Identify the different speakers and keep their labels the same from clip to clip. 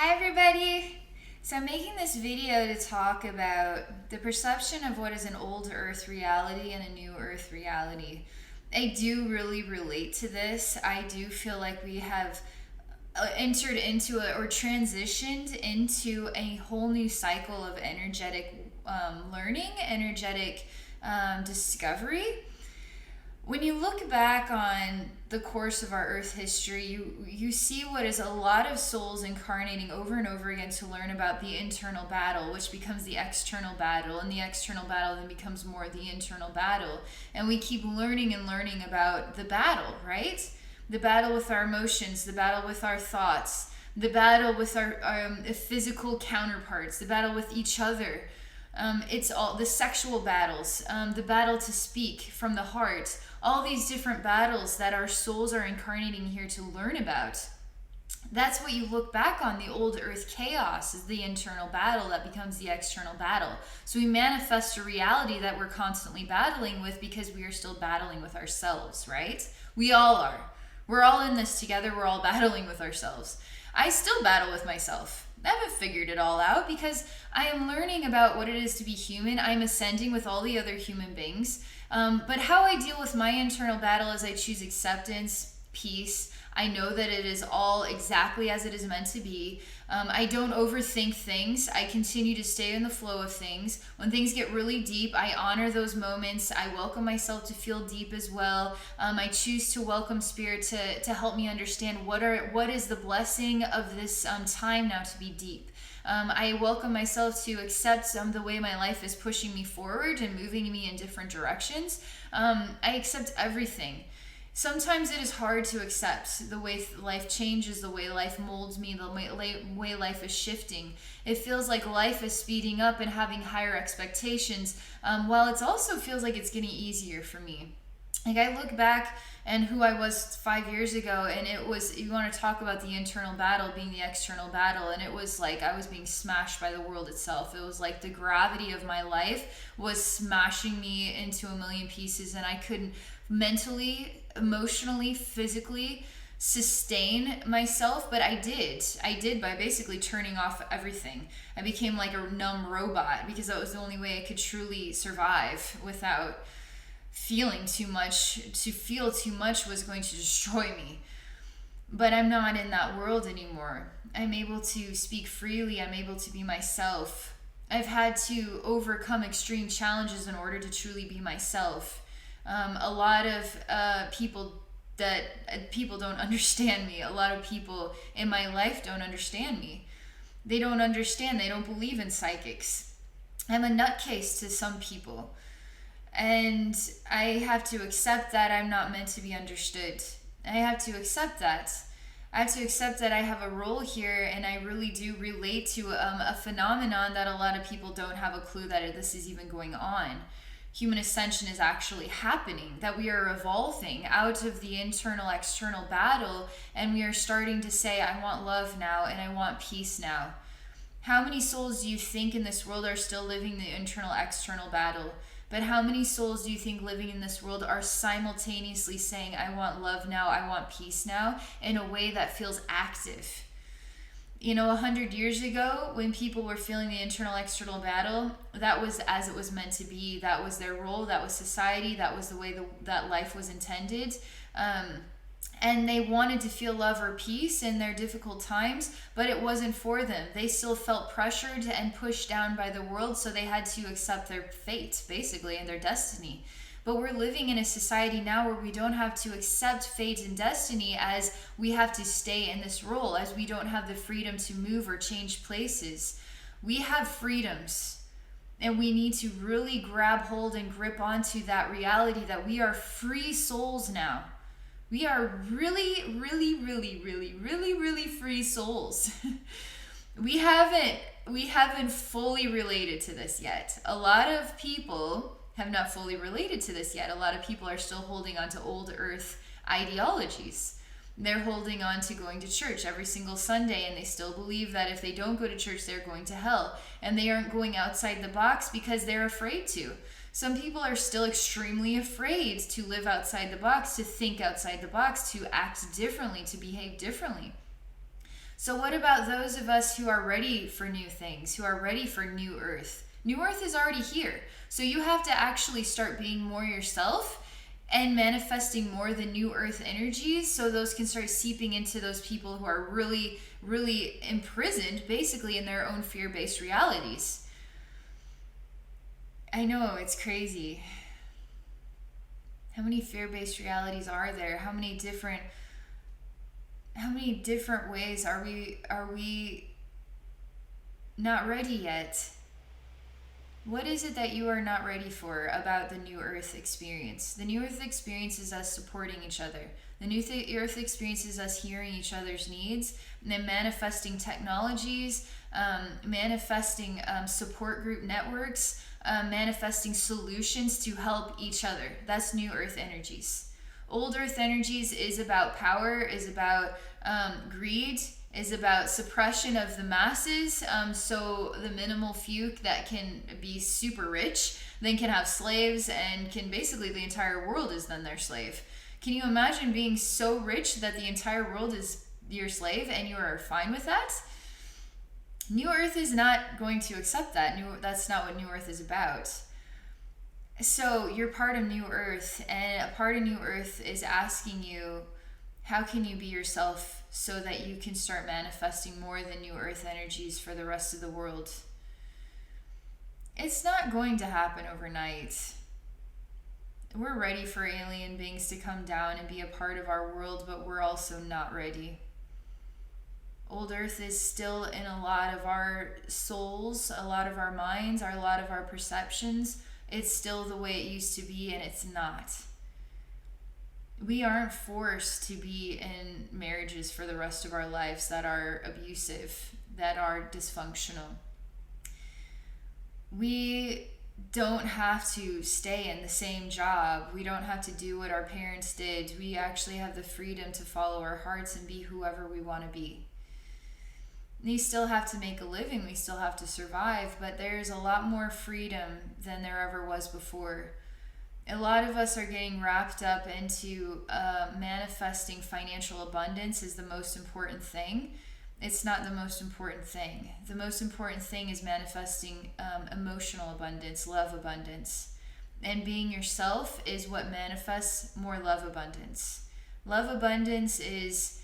Speaker 1: Hi everybody! So I'm making this video to talk about the perception of what is an old earth reality and a new earth reality. I do really relate to this. I do feel like we have entered into or transitioned into a whole new cycle of energetic learning, energetic discovery. When you look back on the course of our earth history, you see what is a lot of souls incarnating over and over again to learn about the internal battle, which becomes the external battle, and the external battle then becomes more the internal battle. And we keep learning and learning about the battle, right? The battle with our emotions, the battle with our thoughts, the battle with our physical counterparts, the battle with each other. It's all the sexual battles, the battle to speak from the heart, all these different battles that our souls are incarnating here to learn about. That's what you look back on. The old earth chaos is the internal battle that becomes the external battle. So we manifest a reality that we're constantly battling with because we are still battling with ourselves, right? We all are. We're all in this together. We're all battling with ourselves. I still battle with myself. I haven't figured it all out because I am learning about what it is to be human. I'm ascending with all the other human beings. But how I deal with my internal battle is I choose acceptance, peace. I know that it is all exactly as it is meant to be. I don't overthink things. I continue to stay in the flow of things. When things get really deep, I honor those moments. I welcome myself to feel deep as well. I choose to welcome spirit to help me understand what is the blessing of this time now to be deep. I welcome myself to accept the way my life is pushing me forward and moving me in different directions. I accept everything. Sometimes it is hard to accept the way life changes, the way life molds me, the way life is shifting. It feels like life is speeding up and having higher expectations, while it also feels like it's getting easier for me. Like I look back and who I was 5 years ago, and it was, you want to talk about the internal battle being the external battle, and it was like I was being smashed by the world itself. It was like the gravity of my life was smashing me into a million pieces, and I couldn't mentally, emotionally, physically sustain myself, but I did by basically turning off everything. I became like a numb robot because that was the only way I could truly survive without feeling too much. To feel too much was going to destroy me. But I'm not in that world anymore. I'm able to speak freely. I'm able to be myself. I've had to overcome extreme challenges in order to truly be myself. A lot of people don't understand me. A lot of people in my life don't understand me. They don't understand. They don't believe in psychics. I'm a nutcase to some people. And I have to accept that I'm not meant to be understood. I have to accept that. I have to accept that I have a role here, and I really do relate to a phenomenon that a lot of people don't have a clue that this is even going on. Human ascension is actually happening, that we are evolving out of the internal external battle, and we are starting to say, I want love now and I want peace now. How many souls do you think in this world are still living the internal external battle? But how many souls do you think living in this world are simultaneously saying, I want love now, I want peace now, in a way that feels active? 100 years ago, when people were feeling the internal external battle, that was as it was meant to be. That was their role. That was society. That was the way that life was intended. And they wanted to feel love or peace in their difficult times, but it wasn't for them. They still felt pressured and pushed down by the world, so they had to accept their fate, basically, and their destiny. But we're living in a society now where we don't have to accept fate and destiny, as we have to stay in this role, as we don't have the freedom to move or change places. We have freedoms, and we need to really grab hold and grip onto that reality that we are free souls now. We are really, really, really, really, really, really free souls. We haven't fully related to this yet. A lot of people have not fully related to this yet. A lot of people are still holding on to old earth ideologies. They're holding on to going to church every single Sunday, and they still believe that if they don't go to church, they're going to hell. And they aren't going outside the box because they're afraid to. Some people are still extremely afraid to live outside the box, to think outside the box, to act differently, to behave differently. So what about those of us who are ready for new things, who are ready for new earth? New earth is already here. So you have to actually start being more yourself and manifesting more the new earth energies, so those can start seeping into those people who are really, really imprisoned basically in their own fear-based realities. I know, it's crazy. How many fear-based realities are there? How many different ways are we not ready yet? What is it that you are not ready for about the New Earth experience? The New Earth experience is us supporting each other. The New Earth experience is us hearing each other's needs and then manifesting technologies, manifesting support group networks, manifesting solutions to help each other. That's New Earth energies. Old Earth energies is about power, is about greed, is about suppression of the masses, so the minimal few that can be super rich then can have slaves, and can basically the entire world is then their slave. Can you imagine being so rich that the entire world is your slave and you are fine with that? New Earth is not going to accept that. That's not what New Earth is about. So you're part of New Earth, and a part of New Earth is asking you, how can you be yourself so that you can start manifesting more than New Earth energies for the rest of the world? It's not going to happen overnight. We're ready for alien beings to come down and be a part of our world, but we're also not ready. Old Earth is still in a lot of our souls, a lot of our minds, a lot of our perceptions. It's still the way it used to be, and it's not. We aren't forced to be in marriages for the rest of our lives that are abusive, that are dysfunctional. We don't have to stay in the same job. We don't have to do what our parents did. We actually have the freedom to follow our hearts and be whoever we want to be. We still have to make a living. We still have to survive, but there's a lot more freedom than there ever was before. A lot of us are getting wrapped up into manifesting financial abundance is the most important thing. It's not the most important thing. The most important thing is manifesting emotional abundance, love abundance. And being yourself is what manifests more love abundance. Love abundance is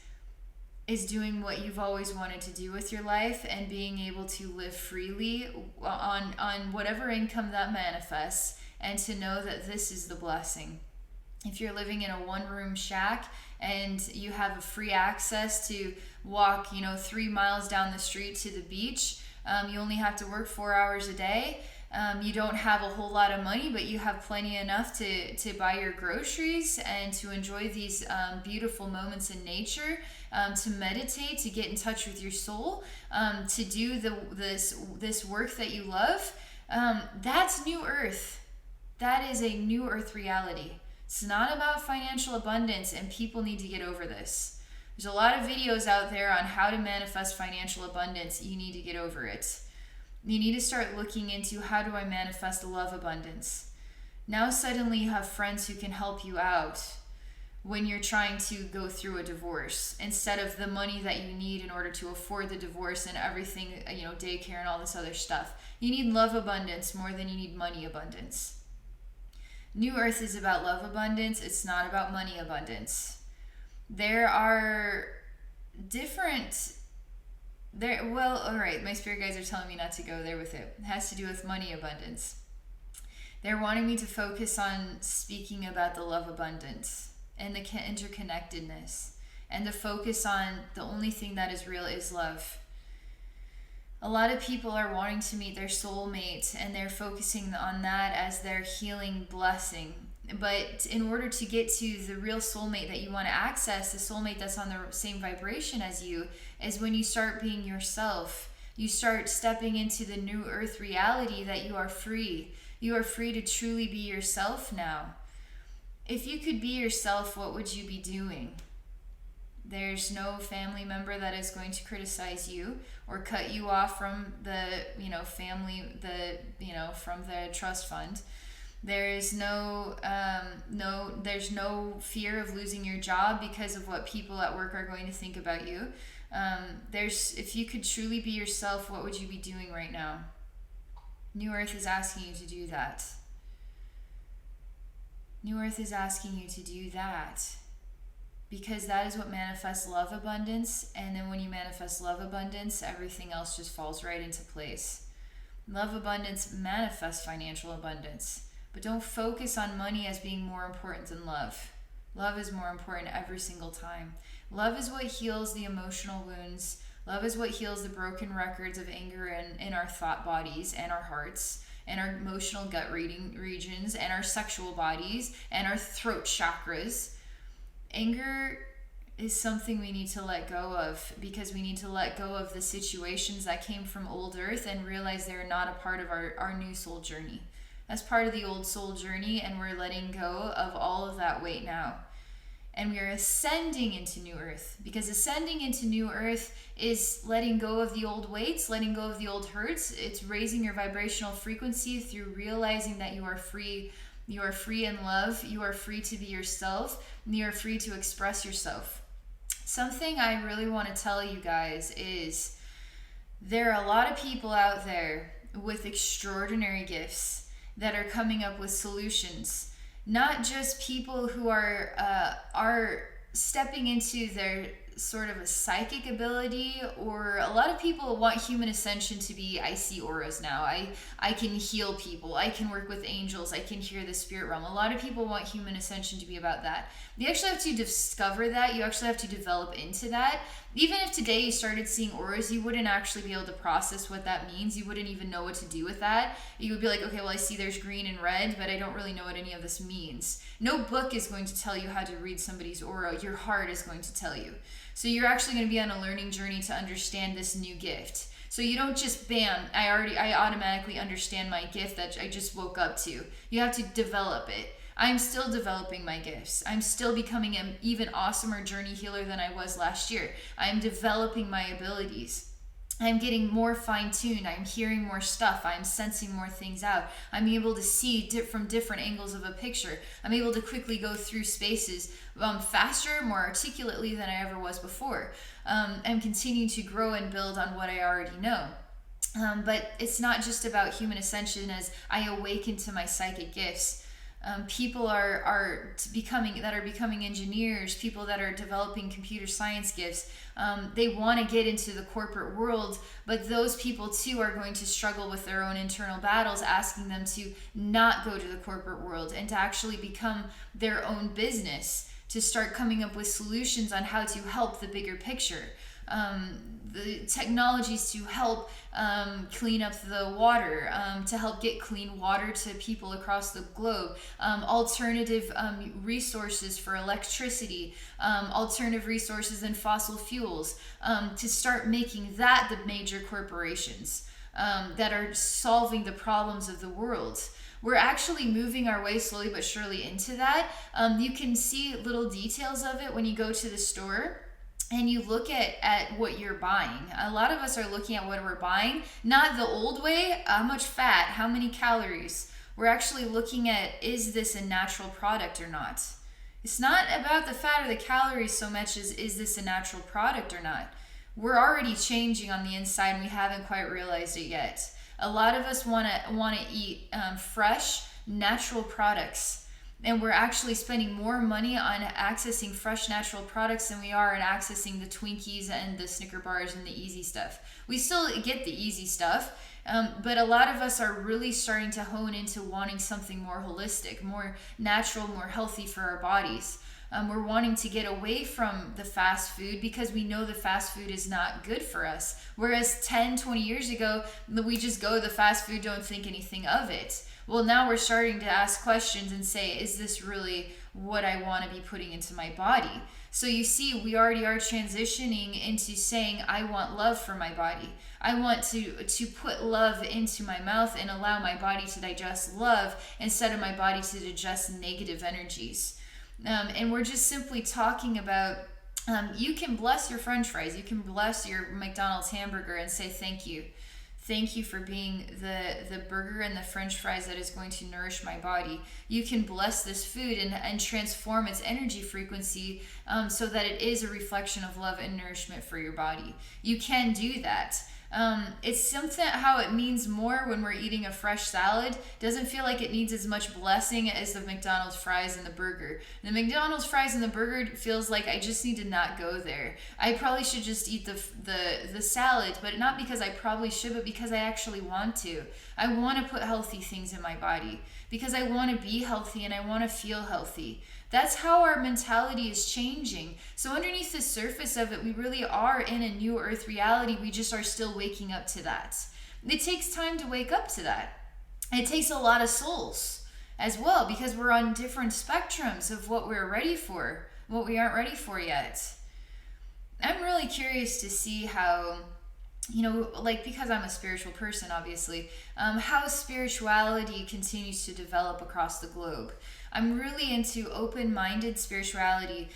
Speaker 1: doing what you've always wanted to do with your life and being able to live freely on whatever income that manifests, and to know that this is the blessing. If you're living in a one-room shack and you have a free access to walk 3 miles down the street to the beach, you only have to work 4 hours a day. You don't have a whole lot of money, but you have plenty enough to buy your groceries and to enjoy these beautiful moments in nature, to meditate, to get in touch with your soul, to do this work that you love. That's New Earth. That is a New Earth reality. It's not about financial abundance, and people need to get over this. There's a lot of videos out there on how to manifest financial abundance. You need to get over it. You need to start looking into, how do I manifest love abundance? Now suddenly you have friends who can help you out when you're trying to go through a divorce, instead of the money that you need in order to afford the divorce and everything, daycare and all this other stuff. You need love abundance more than you need money abundance. New Earth is about love abundance. It's not about money abundance. There are different... all right, my spirit guides are telling me not to go there with it. It has to do with money abundance. They're wanting me to focus on speaking about the love abundance and the interconnectedness, and to focus on the only thing that is real is love. A lot of people are wanting to meet their soulmate, and they're focusing on that as their healing blessing. But in order to get to the real soulmate that you want to access, the soulmate that's on the same vibration as you, is when you start being yourself. You start stepping into the New Earth reality that you are free. You are free to truly be yourself now. If you could be yourself, what would you be doing? There's no family member that is going to criticize you or cut you off from the, family, from the trust fund. There is there's no fear of losing your job because of what people at work are going to think about you. If you could truly be yourself, what would you be doing right now? New Earth is asking you to do that. New Earth is asking you to do that. Because that is what manifests love abundance. And then when you manifest love abundance, everything else just falls right into place. Love abundance manifests financial abundance. But don't focus on money as being more important than love. Love is more important every single time. Love is what heals the emotional wounds. Love is what heals the broken records of anger in our thought bodies and our hearts and our emotional gut regions and our sexual bodies and our throat chakras. Anger is something we need to let go of, because we need to let go of the situations that came from old earth and realize they're not a part of our new soul journey. That's part of the old soul journey, and we're letting go of all of that weight now. And we are ascending into new earth, because ascending into new earth is letting go of the old weights, letting go of the old hurts. It's raising your vibrational frequency through realizing that you are free. You are free in love. You are free to be yourself. And you are free to express yourself. Something I really want to tell you guys is there are a lot of people out there with extraordinary gifts that are coming up with solutions. Not just people who are stepping into their sort of a psychic ability, or a lot of people want human ascension to be, I see auras now, I can heal people, I can work with angels, I can hear the spirit realm. A lot of people want human ascension to be about that. You actually have to discover that. You actually have to develop into that. Even if today you started seeing auras, you wouldn't actually be able to process what that means. You wouldn't even know what to do with that. You would be like, okay, well, I see there's green and red, but I don't really know what any of this means. No book is going to tell you how to read somebody's aura. Your heart is going to tell you. So you're actually going to be on a learning journey to understand this new gift. So you don't just, bam, I automatically understand my gift that I just woke up to. You have to develop it. I'm still developing my gifts. I'm still becoming an even awesomer journey healer than I was last year. I'm developing my abilities. I'm getting more fine-tuned. I'm hearing more stuff. I'm sensing more things out. I'm able to see from different angles of a picture. I'm able to quickly go through spaces faster, more articulately than I ever was before. I'm continuing to grow and build on what I already know. But it's not just about human ascension as I awaken to my psychic gifts. People are becoming engineers, people that are developing computer science gifts. They want to get into the corporate world, but those people too are going to struggle with their own internal battles, asking them to not go to the corporate world and to actually become their own business, to start coming up with solutions on how to help the bigger picture. The technologies to help clean up the water, to help get clean water to people across the globe, alternative resources for electricity, alternative resources in fossil fuels, to start making that the major corporations that are solving the problems of the world. We're actually moving our way slowly but surely into that. You can see little details of it when you go to the store and you look at what you're buying. A lot of us are looking at what we're buying, not the old way, how much fat, how many calories. We're actually looking at, is this a natural product or not? It's not about the fat or the calories so much as, is this a natural product or not? We're already changing on the inside and we haven't quite realized it yet. A lot of us want to eat fresh, natural products. And we're actually spending more money on accessing fresh natural products than we are in accessing the Twinkies and the Snicker bars and the easy stuff. We still get the easy stuff, but a lot of us are really starting to hone into wanting something more holistic, more natural, more healthy for our bodies. We're wanting to get away from the fast food because we know the fast food is not good for us. Whereas 10, 20 years ago, we just go to the fast food, don't think anything of it. Well, now we're starting to ask questions and say, is this really what I want to be putting into my body? So you see, we already are transitioning into saying, I want love for my body. I want to put love into my mouth and allow my body to digest love instead of my body to digest negative energies. And we're just simply talking about, you can bless your French fries. You can bless your McDonald's hamburger and say, thank you. Thank you for being the burger and the french fries that is going to nourish my body. You can bless this food and transform its energy frequency so that it is a reflection of love and nourishment for your body. You can do that. It's something how it means more when we're eating a fresh salad. Doesn't feel like it needs as much blessing as the McDonald's fries and the burger. The McDonald's fries and the burger feels like I just need to not go there. I probably should just eat the salad, but not because I probably should, but because I actually want to. I want to put healthy things in my body because I want to be healthy and I want to feel healthy. That's how our mentality is changing. So underneath the surface of it, we really are in a new earth reality. We just are still waking up to that. It takes time to wake up to that. It takes a lot of souls as well because we're on different spectrums of what we're ready for, what we aren't ready for yet. I'm really curious to see how, like because I'm a spiritual person, obviously, how spirituality continues to develop across the globe. I'm really into open-minded spirituality,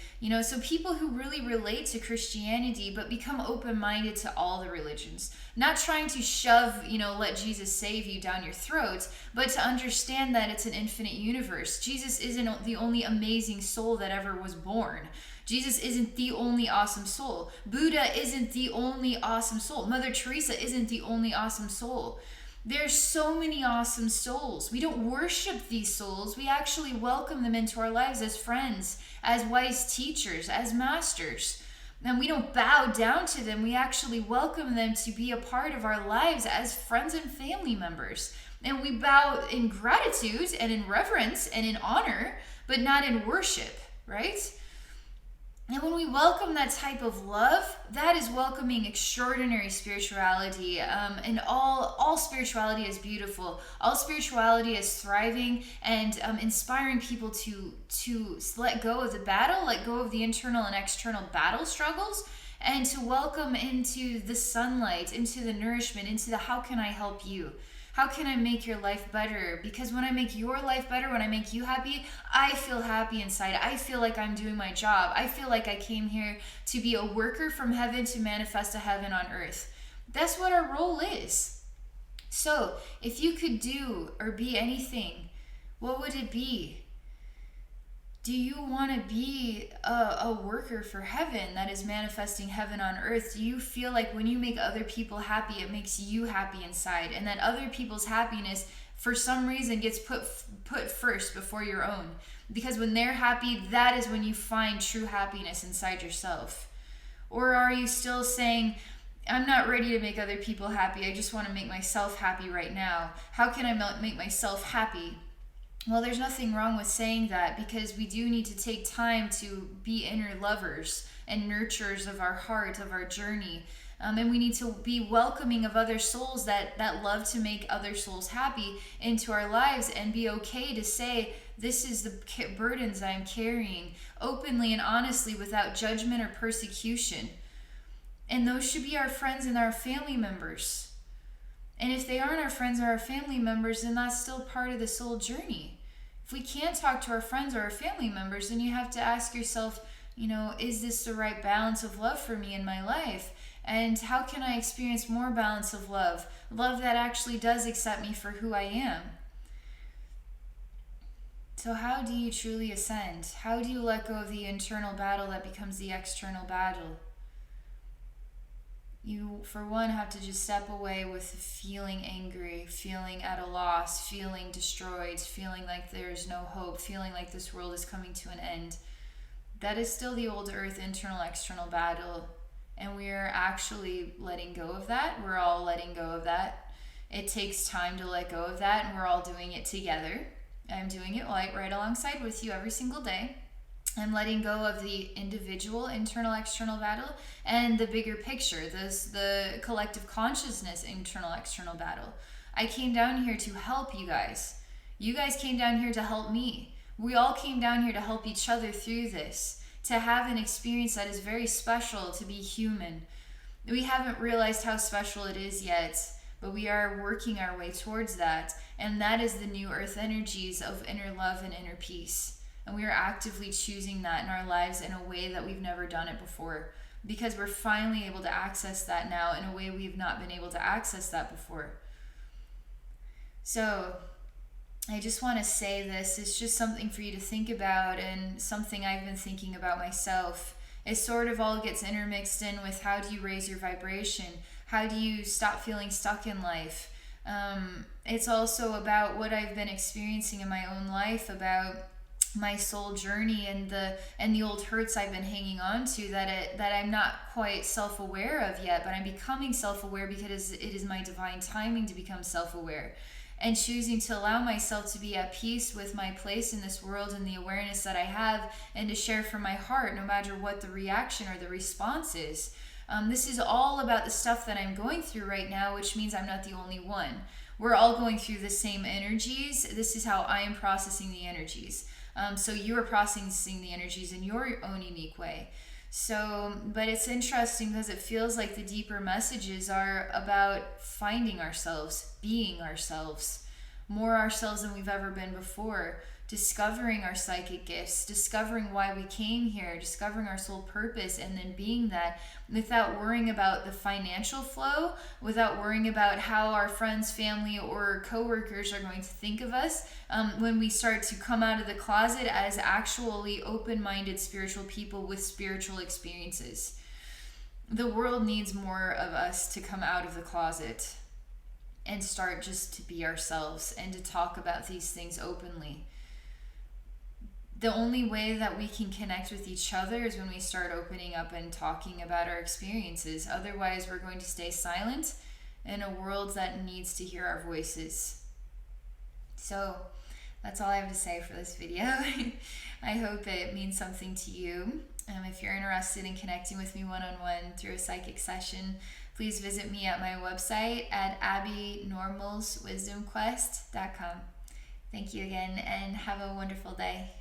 Speaker 1: so people who really relate to Christianity but become open-minded to all the religions. Not trying to shove, let Jesus save you down your throat, but to understand that it's an infinite universe. Jesus isn't the only amazing soul that ever was born. Jesus isn't the only awesome soul. Buddha isn't the only awesome soul. Mother Teresa isn't the only awesome soul. There's so many awesome souls. We don't worship these souls. We actually welcome them into our lives as friends, as wise teachers, as masters. And we don't bow down to them. We actually welcome them to be a part of our lives as friends and family members. And we bow in gratitude and in reverence and in honor, but not in worship, right? And when we welcome that type of love, that is welcoming extraordinary spirituality. And all spirituality is beautiful. All spirituality is thriving and inspiring people to let go of the battle, let go of the internal and external battle struggles, and to welcome into the sunlight, into the nourishment, into the how can I help you? How can I make your life better? Because when I make your life better, when I make you happy, I feel happy inside. I feel like I'm doing my job. I feel like I came here to be a worker from heaven to manifest a heaven on earth. That's what our role is. So, if you could do or be anything, what would it be? Do you want to be a worker for heaven that is manifesting heaven on earth? Do you feel like when you make other people happy, it makes you happy inside, and that other people's happiness for some reason gets put first before your own? Because when they're happy, that is when you find true happiness inside yourself. Or are you still saying, I'm not ready to make other people happy, I just want to make myself happy right now. How can I make myself happy? Well, there's nothing wrong with saying that, because we do need to take time to be inner lovers and nurturers of our heart, of our journey. And we need to be welcoming of other souls that love to make other souls happy into our lives, and be okay to say, this is the burdens I'm carrying, openly and honestly, without judgment or persecution. And those should be our friends and our family members. And if they aren't our friends or our family members, then that's still part of the soul journey. If we can't talk to our friends or our family members, then you have to ask yourself, is this the right balance of love for me in my life? And how can I experience more balance of love? Love that actually does accept me for who I am. So how do you truly ascend? How do you let go of the internal battle that becomes the external battle? You, for one, have to just step away with feeling angry, feeling at a loss, feeling destroyed, feeling like there's no hope, feeling like this world is coming to an end. That is still the old earth internal-external battle, and we are actually letting go of that. We're all letting go of that. It takes time to let go of that, and we're all doing it together. I'm doing it right alongside with you every single day. I'm letting go of the individual internal-external battle and the bigger picture, the collective consciousness internal-external battle. I came down here to help you guys. You guys came down here to help me. We all came down here to help each other through this, to have an experience that is very special, to be human. We haven't realized how special it is yet, but we are working our way towards that, and that is the new earth energies of inner love and inner peace. And we are actively choosing that in our lives in a way that we've never done it before. because we're finally able to access that now in a way we've not been able to access that before. So I just want to say this. It's just something for you to think about, and something I've been thinking about myself. It sort of all gets intermixed in with, how do you raise your vibration? How do you stop feeling stuck in life? It's also about what I've been experiencing in my own life, about my soul journey and the old hurts I've been hanging on to that I'm not quite self-aware of yet, but I'm becoming self-aware because it is my divine timing to become self-aware, and choosing to allow myself to be at peace with my place in this world and the awareness that I have, and to share from my heart no matter what the reaction or the response is. This is all about the stuff that I'm going through right now, which means I'm not the only one. We're all going through the same energies. This is how I am processing the energies. So you are processing the energies in your own unique way. So, but it's interesting because it feels like the deeper messages are about finding ourselves, being ourselves, more ourselves than we've ever been before, discovering our psychic gifts, discovering why we came here, discovering our soul purpose, and then being that without worrying about the financial flow, without worrying about how our friends, family, or coworkers are going to think of us when we start to come out of the closet as actually open-minded spiritual people with spiritual experiences. The world needs more of us to come out of the closet and start just to be ourselves and to talk about these things openly. The only way that we can connect with each other is when we start opening up and talking about our experiences. Otherwise, we're going to stay silent in a world that needs to hear our voices. So that's all I have to say for this video. I hope it means something to you. If you're interested in connecting with me one-on-one through a psychic session, please visit me at my website at abbynormalswisdomquest.com. Thank you again, and have a wonderful day.